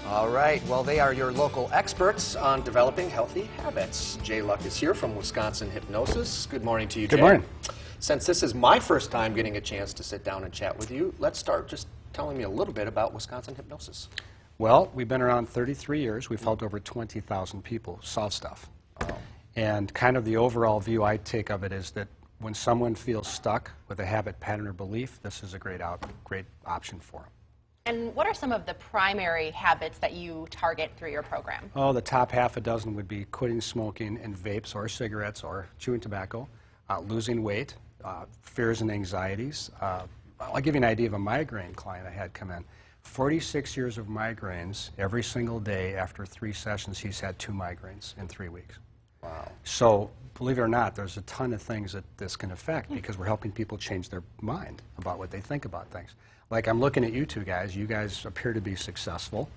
All right, well, they are your local experts on developing healthy habits. Jay Luck is here from Wisconsin Hypnosis. Good morning to you, Jay. Good morning. Since this is my first time getting a chance to sit down and chat with you, let's start just telling me a little bit about Wisconsin Hypnosis. Well, we've been around 33 years. We've helped over 20,000 people solve stuff. Oh. And kind of the overall view I take of it is that when someone feels stuck with a habit, pattern, or belief, this is a great option for them. And what are some of the primary habits that you target through your program? Oh, the top half a dozen would be quitting smoking and vapes or cigarettes or chewing tobacco, losing weight, fears and anxieties. I'll give you an idea of a migraine client I had come in. 46 years of migraines every single day. After 3 sessions, he's had 2 migraines in 3 weeks. Wow. So, believe it or not, there's a ton of things that this can affect because we're helping people change their mind about what they think about things. Like, I'm looking at you two guys. You guys appear to be successful.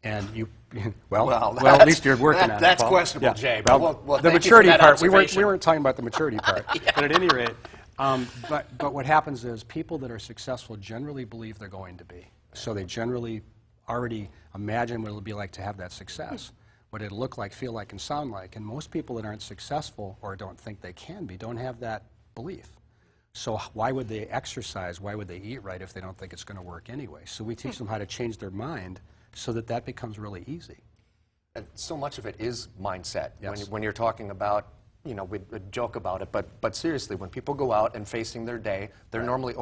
And you, well, at least you're working on it. That's Paul. questionable, Yeah. Jay. Well, But the maturity part, we weren't talking about the maturity part. Yeah. But at any rate, but what happens is people that are successful generally believe they're going to be. So they generally already imagine what it'll be like to have that success, what it'll look like, feel like, and sound like. And most people that aren't successful or don't think they can be don't have that belief. So why would they exercise? Why would they eat right if they don't think it's going to work anyway? So we teach them how to change their mind so that that becomes really easy. And so much of it is mindset. Yes. When you're talking about, you know, we joke about it, but seriously, when people go out and facing their day, they're Right. normally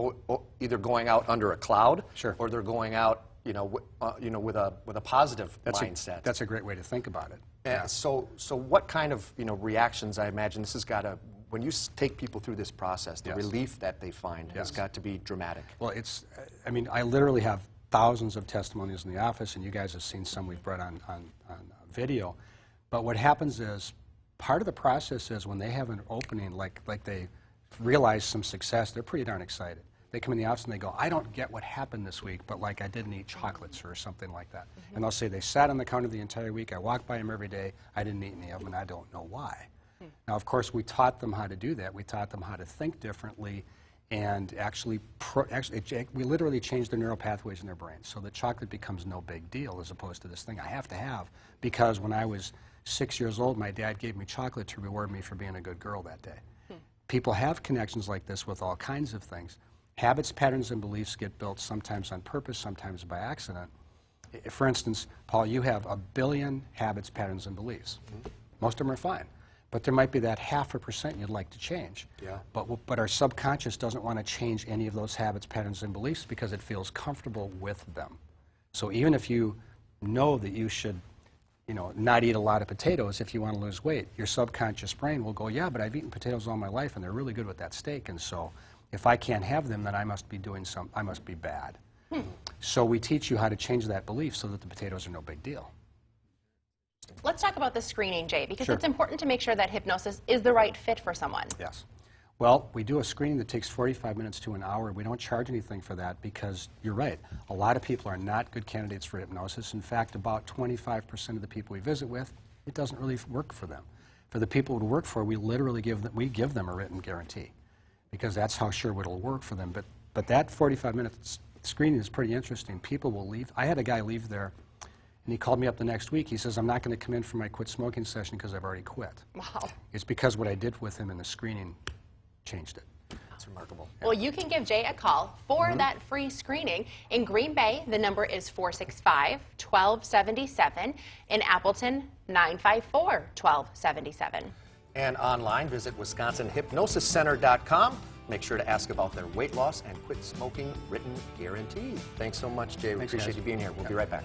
either going out under a cloud, Sure. or they're going out, with a positive mindset. That's a great way to think about it. And Yeah. so what kind of reactions? I imagine this has got to, when you take people through this process, the Yes. relief that they find has Yes. got to be dramatic. Well, it's, I mean, I literally have thousands of testimonials in the office, and you guys have seen some we've brought on video. But what happens is, part of the process is when they have an opening, like they realize some success, they're pretty darn excited. They come in the office and they go, I don't get what happened this week, but like I didn't eat chocolates or something like that. And they'll say, they sat on the counter the entire week, I walked by them every day, I didn't eat any of them, and I don't know why. Now, of course, we taught them how to do that. We taught them how to think differently, and actually we literally changed the neural pathways in their brains so that chocolate becomes no big deal as opposed to this thing I have to have because when I was 6 years old, my dad gave me chocolate to reward me for being a good girl that day. People have connections like this with all kinds of things. Habits, patterns, and beliefs get built sometimes on purpose, sometimes by accident. For instance, Paul, you have 1 billion habits, patterns, and beliefs. Most of them are fine. But there might be that 0.5% you'd like to change. Yeah. But our subconscious doesn't want to change any of those habits, patterns, and beliefs because it feels comfortable with them. So even if you know that you should not eat a lot of potatoes if you want to lose weight, your subconscious brain will go, yeah, but I've eaten potatoes all my life and they're really good with that steak, and so if I can't have them, then I must be doing I must be bad. So we teach you how to change that belief so that the potatoes are no big deal. Let's talk about the screening, Jay, because Sure. it's important to make sure that hypnosis is the right fit for someone. Yes. Well, we do a screening that takes 45 minutes to an hour. We don't charge anything for that because you're right. A lot of people are not good candidates for hypnosis. In fact, about 25% of the people we visit with, it doesn't really work for them. For the people it would work for, we literally give them a written guarantee because that's how sure it'll work for them. But that 45-minute screening is pretty interesting. People will leave. I had a guy leave there, and he called me up the next week. He says, I'm not going to come in for my quit smoking session because I've already quit. Wow. It's because what I did with him in the screening changed it. That's remarkable. Well, you can give Jay a call for that free screening. In Green Bay, the number is 465-1277. In Appleton, 954-1277. And online, visit WisconsinHypnosisCenter.com. Make sure to ask about their weight loss and quit smoking written guarantee. Thanks so much, Jay. We appreciate you being here. We'll be right back.